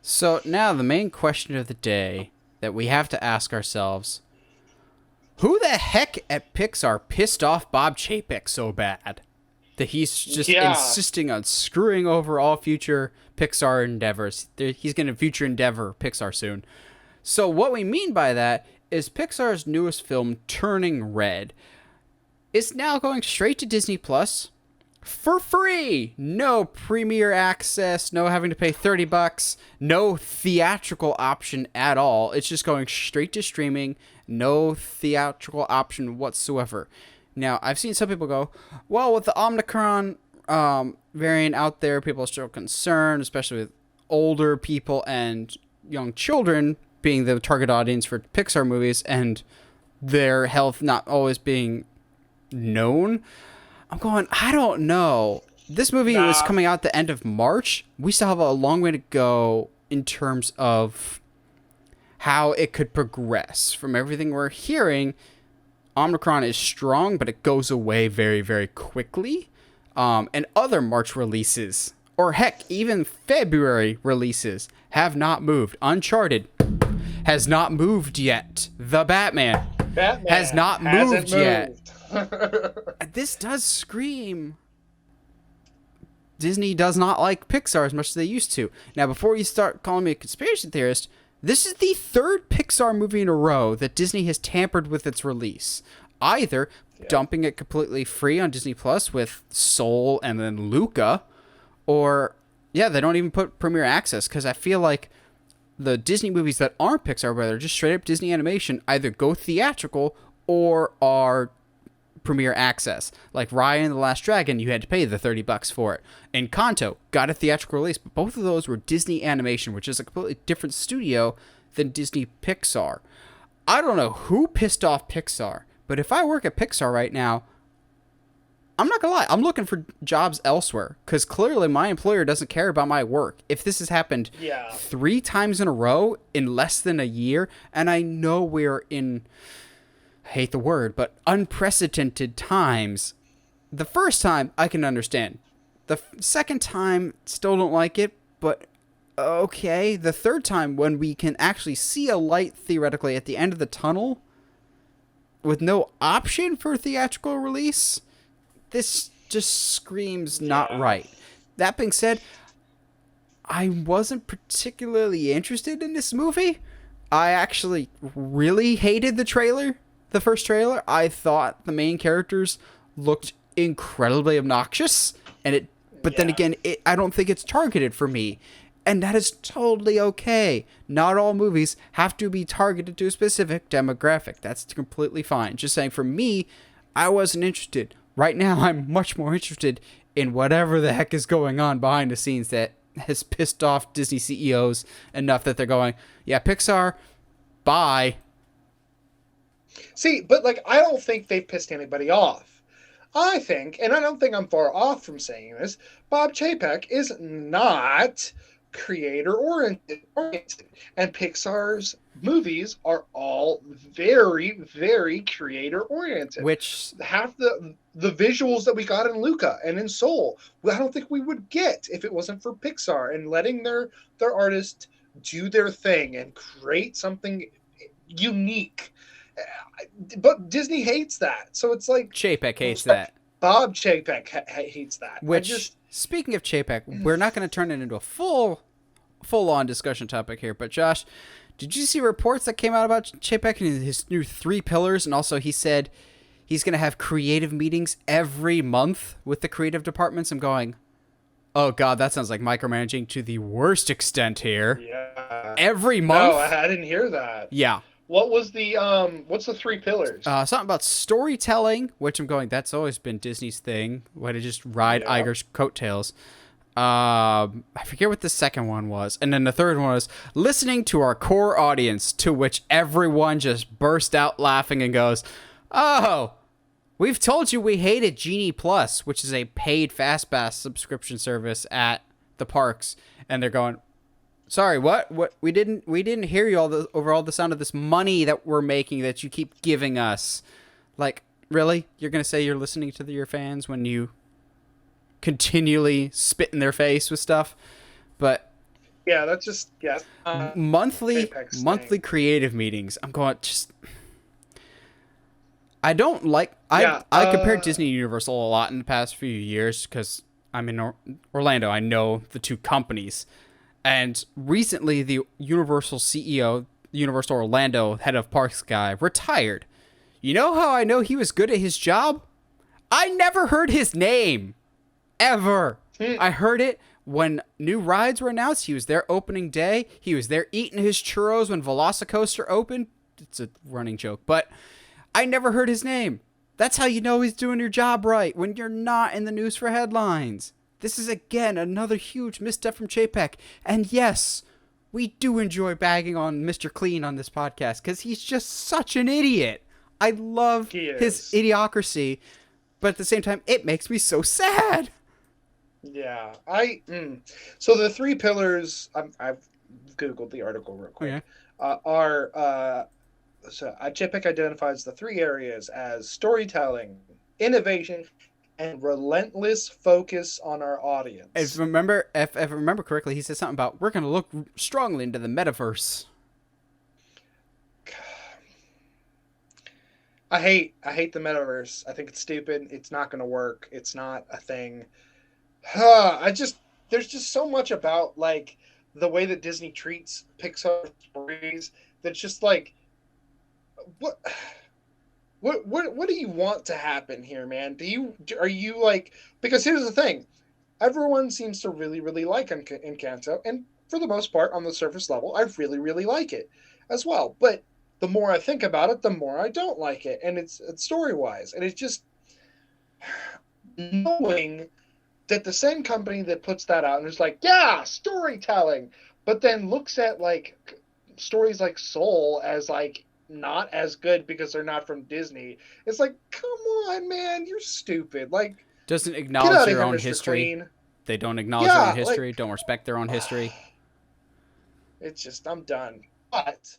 So now the main question of the day that we have to ask ourselves: who the heck at Pixar pissed off Bob Chapek so bad that he's just Yeah. insisting on screwing over all future Pixar endeavors? He's going to future endeavor Pixar soon. So what we mean by that is Pixar's newest film, Turning Red, is now going straight to Disney Plus for free. No premiere access, no having to pay $30, no theatrical option at all. It's just going straight to streaming, no theatrical option whatsoever. Now, I've seen some people go, well, with the Omicron variant out there, people are still concerned, especially with older people and young children being the target audience for Pixar movies and their health not always being known. I'm going, I don't know. This movie was Nah. coming out the end of March. We still have a long way to go in terms of how it could progress. From everything we're hearing, Omicron is strong, but it goes away very, very quickly. And other March releases, or heck, even February releases, have not moved. Uncharted has not moved yet. The Batman has Batman not moved hasn't yet. moved. This does scream Disney does not like Pixar as much as they used to. Now, before you start calling me a conspiracy theorist, this is the third Pixar movie in a row that Disney has tampered with its release. Either dumping it completely free on Disney Plus with Soul and then Luca, or, yeah, they don't even put premiere access, because I feel like the Disney movies that aren't Pixar, but are just straight up Disney animation, either go theatrical or are premiere access. Like Raya and the Last Dragon, you had to pay the $30 for it. And Encanto got a theatrical release, but both of those were Disney Animation, which is a completely different studio than Disney Pixar. I don't know who pissed off Pixar, but if I work at Pixar right now, I'm not gonna lie, I'm looking for jobs elsewhere, because clearly my employer doesn't care about my work. If this has happened Yeah. 3 times in a row in less than a year, and I know we're in, I hate the word, but unprecedented times. The first time, I can understand. The second time, still don't like it, but okay. The third time, when we can actually see a light theoretically at the end of the tunnel with no option for theatrical release, this just screams not Yeah. right. That being said, I wasn't particularly interested in this movie. I actually really hated the first trailer. I thought the main characters looked incredibly obnoxious, but then Yeah. again, I don't think it's targeted for me. And that is totally okay. Not all movies have to be targeted to a specific demographic. That's completely fine. Just saying, for me, I wasn't interested. Right now, I'm much more interested in whatever the heck is going on behind the scenes that has pissed off Disney CEOs enough that they're going, yeah, Pixar, bye. See, but like I don't think they pissed anybody off. I think, and I don't think I'm far off from saying this, Bob Chapek is not creator oriented. And Pixar's movies are all very, very creator oriented. Which, Half the visuals that we got in Luca and in Soul, I don't think we would get if it wasn't for Pixar and letting their artists do their thing and create something unique. But Disney hates that, so it's like Chapek hates that. Bob Chapek hates that. Which, speaking of Chapek, we're not going to turn it into a full-on discussion topic here, but Josh, did you see reports that came out about Chapek and his new 3 pillars? And also he said he's going to have creative meetings every month with the creative departments. I'm going, oh god, that sounds like micromanaging to the worst extent here. Yeah. Every month? No, I didn't hear that. Yeah. What was the what's the 3 pillars? Something about storytelling, which I'm going, that's always been Disney's thing, way to just ride Yeah. Iger's coattails. I forget what the second one was. And then the third one was listening to our core audience, to which everyone just burst out laughing and goes, oh, we've told you we hated Genie Plus, which is a paid FastPass subscription service at the parks. And they're going, sorry, what? We didn't hear you over all the sound of this money that we're making that you keep giving us. Like, really? You're going to say you're listening to your fans when you continually spit in their face with stuff? But Yeah, that's just JPEG's Monthly thing. creative meetings. I'm going just. I don't like. Yeah, I compared Disney and Universal a lot in the past few years because I'm in Orlando. I know the two companies, and recently the Universal CEO, Universal Orlando head of parks guy, retired. You know how I know he was good at his job? I never heard his name ever. hmm, I heard it when new rides were announced. He was there opening day. He was there eating his churros when Velocicoaster opened. It's a running joke, but I never heard his name. That's how you know he's doing your job right, when you're not in the news for headlines. This is again another huge misstep from Chapek. And yes, we do enjoy bagging on Mr. Clean on this podcast because he's just such an idiot. I love he his is. idiocracy, but at the same time, it makes me so sad. Yeah, so the three pillars. I've googled the article real Okay. quick. Are JPEG identifies the three areas as storytelling, innovation, and relentless focus on our audience. If I remember correctly, he said something about we're going to look strongly into the metaverse. I hate the metaverse. I think it's stupid. It's not going to work. It's not a thing. I just there's just so much about like the way that Disney treats Pixar stories that's just like what what do you want to happen here, man? Are you like, because here's the thing. Everyone seems to really like Encanto, and for the most part on the surface level, I really like it as well. But the more I think about it, the more I don't like it, and it's story-wise, and it's just knowing that the same company that puts that out and is like, yeah, storytelling, but then looks at like stories like Soul as like not as good because they're not from Disney. It's like, come on, man, you're stupid. Like, Doesn't get acknowledge out of their here, own Mr. history. Clean. They don't acknowledge their own Yeah, history, like don't respect their own history. it's just I'm done. But